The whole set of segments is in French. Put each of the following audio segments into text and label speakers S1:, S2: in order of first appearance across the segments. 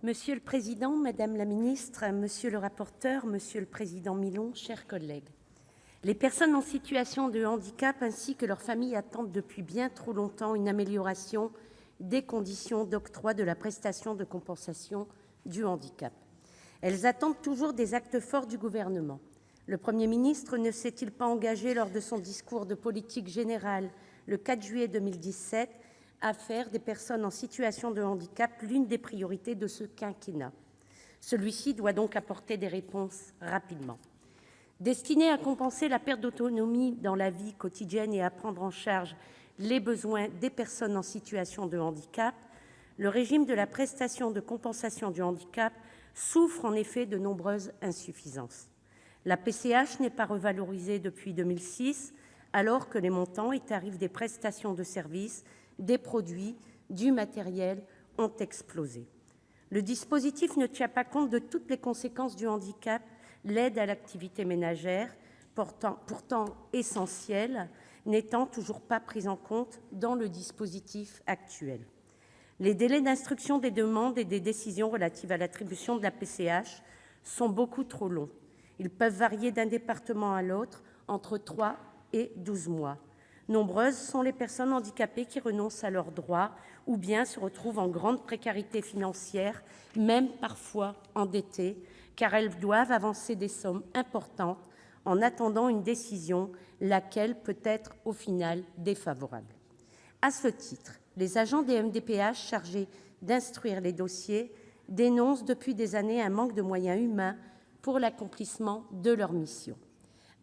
S1: Monsieur le président, madame la ministre, monsieur le rapporteur, monsieur le président Milon, chers collègues, les personnes en situation de handicap ainsi que leurs familles attendent depuis bien trop longtemps une amélioration des conditions d'octroi de la prestation de compensation du handicap. Elles attendent toujours des actes forts du Gouvernement. Le Premier ministre ne s'est-il pas engagé lors de son discours de politique générale le 4 juillet 2017 à faire des personnes en situation de handicap l'une des priorités de ce quinquennat ? Celui-ci doit donc apporter des réponses rapidement. Destiné à compenser la perte d'autonomie dans la vie quotidienne et à prendre en charge les besoins des personnes en situation de handicap, le régime de la prestation de compensation du handicap souffre en effet de nombreuses insuffisances. La PCH n'est pas revalorisée depuis 2006, alors que les montants et tarifs des prestations de services, des produits, du matériel ont explosé. Le dispositif ne tient pas compte de toutes les conséquences du handicap, l'aide à l'activité ménagère, pourtant essentielle, n'étant toujours pas prise en compte dans le dispositif actuel. Les délais d'instruction des demandes et des décisions relatives à l'attribution de la PCH sont beaucoup trop longs. Ils peuvent varier d'un département à l'autre entre 3 et 12 mois. Nombreuses sont les personnes handicapées qui renoncent à leurs droits ou bien se retrouvent en grande précarité financière, même parfois endettées, car elles doivent avancer des sommes importantes en attendant une décision, laquelle peut être au final défavorable. À ce titre, les agents des MDPH chargés d'instruire les dossiers dénoncent depuis des années un manque de moyens humains pour l'accomplissement de leur mission.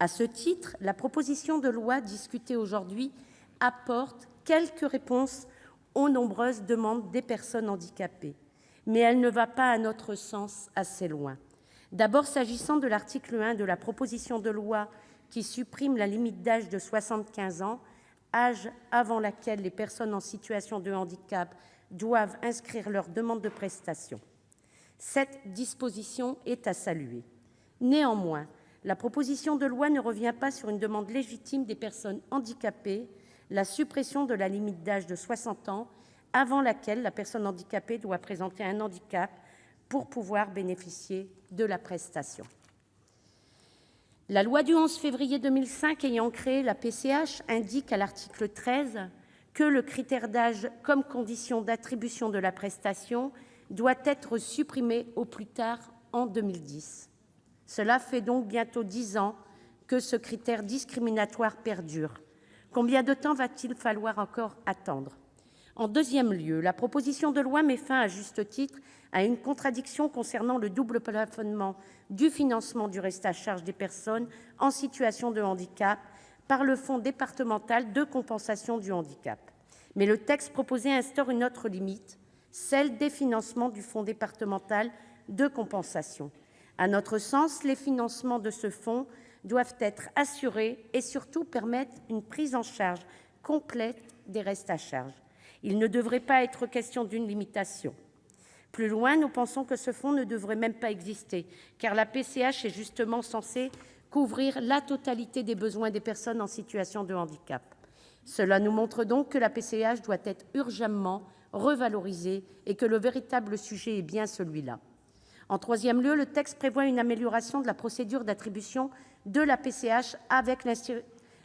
S1: À ce titre, la proposition de loi discutée aujourd'hui apporte quelques réponses aux nombreuses demandes des personnes handicapées, mais elle ne va pas, à notre sens, assez loin. D'abord, s'agissant de l'article 1 de la proposition de loi qui supprime la limite d'âge de 75 ans, âge avant lequel les personnes en situation de handicap doivent inscrire leur demande de prestation. Cette disposition est à saluer. Néanmoins, la proposition de loi ne revient pas sur une demande légitime des personnes handicapées, la suppression de la limite d'âge de 60 ans, avant laquelle la personne handicapée doit présenter un handicap pour pouvoir bénéficier de la prestation. La loi du 11 février 2005 ayant créé la PCH indique à l'article 13 que le critère d'âge comme condition d'attribution de la prestation doit être supprimé au plus tard en 2010. Cela fait donc bientôt 10 ans que ce critère discriminatoire perdure. Combien de temps va-t-il falloir encore attendre ? En deuxième lieu, la proposition de loi met fin, à juste titre, à une contradiction concernant le double plafonnement du financement du reste à charge des personnes en situation de handicap par le Fonds départemental de compensation du handicap. Mais le texte proposé instaure une autre limite, celle des financements du Fonds départemental de compensation. À notre sens, les financements de ce fonds doivent être assurés et surtout permettre une prise en charge complète des restes à charge. Il ne devrait pas être question d'une limitation. Plus loin, nous pensons que ce fonds ne devrait même pas exister, car la PCH est justement censée couvrir la totalité des besoins des personnes en situation de handicap. Cela nous montre donc que la PCH doit être urgemment revalorisée et que le véritable sujet est bien celui-là. En troisième lieu, le texte prévoit une amélioration de la procédure d'attribution de la PCH avec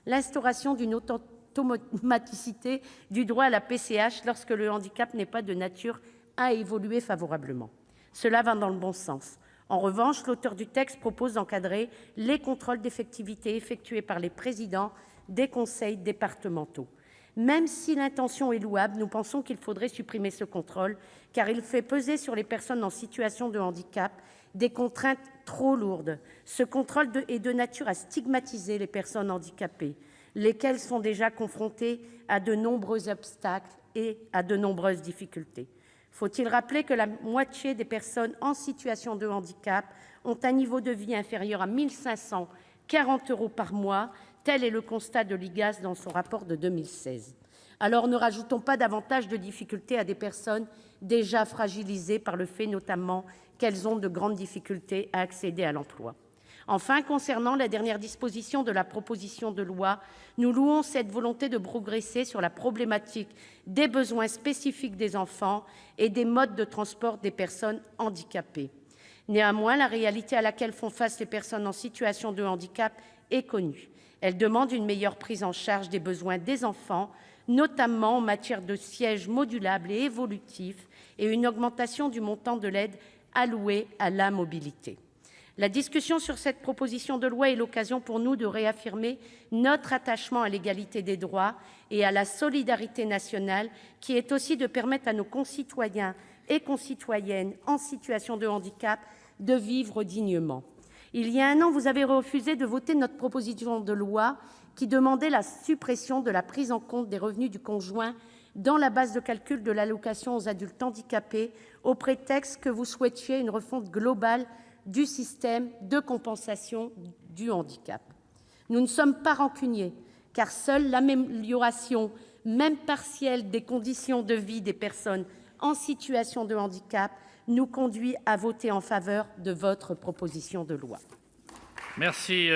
S1: l'instauration d'une automaticité du droit à la PCH lorsque le handicap n'est pas de nature à évoluer favorablement. Cela va dans le bon sens. En revanche, l'auteur du texte propose d'encadrer les contrôles d'effectivité effectués par les présidents des conseils départementaux. Même si l'intention est louable, nous pensons qu'il faudrait supprimer ce contrôle, car il fait peser sur les personnes en situation de handicap des contraintes trop lourdes. Ce contrôle est de nature à stigmatiser les personnes handicapées, lesquelles sont déjà confrontées à de nombreux obstacles et à de nombreuses difficultés. Faut-il rappeler que la moitié des personnes en situation de handicap ont un niveau de vie inférieur à 1 540 € par mois ? Tel est le constat de l'IGAS dans son rapport de 2016. Alors ne rajoutons pas davantage de difficultés à des personnes déjà fragilisées par le fait notamment qu'elles ont de grandes difficultés à accéder à l'emploi. Enfin, concernant la dernière disposition de la proposition de loi, nous louons cette volonté de progresser sur la problématique des besoins spécifiques des enfants et des modes de transport des personnes handicapées. Néanmoins, la réalité à laquelle font face les personnes en situation de handicap est connue. Elle demande une meilleure prise en charge des besoins des enfants, notamment en matière de sièges modulables et évolutifs, et une augmentation du montant de l'aide allouée à la mobilité. La discussion sur cette proposition de loi est l'occasion pour nous de réaffirmer notre attachement à l'égalité des droits et à la solidarité nationale, qui est aussi de permettre à nos concitoyens et concitoyennes en situation de handicap de vivre dignement. Il y a un an, vous avez refusé de voter notre proposition de loi qui demandait la suppression de la prise en compte des revenus du conjoint dans la base de calcul de l'allocation aux adultes handicapés, au prétexte que vous souhaitiez une refonte globale du système de compensation du handicap. Nous ne sommes pas rancuniers, car seule l'amélioration, même partielle, des conditions de vie des personnes en situation de handicap nous conduit à voter en faveur de votre proposition de loi.
S2: Merci.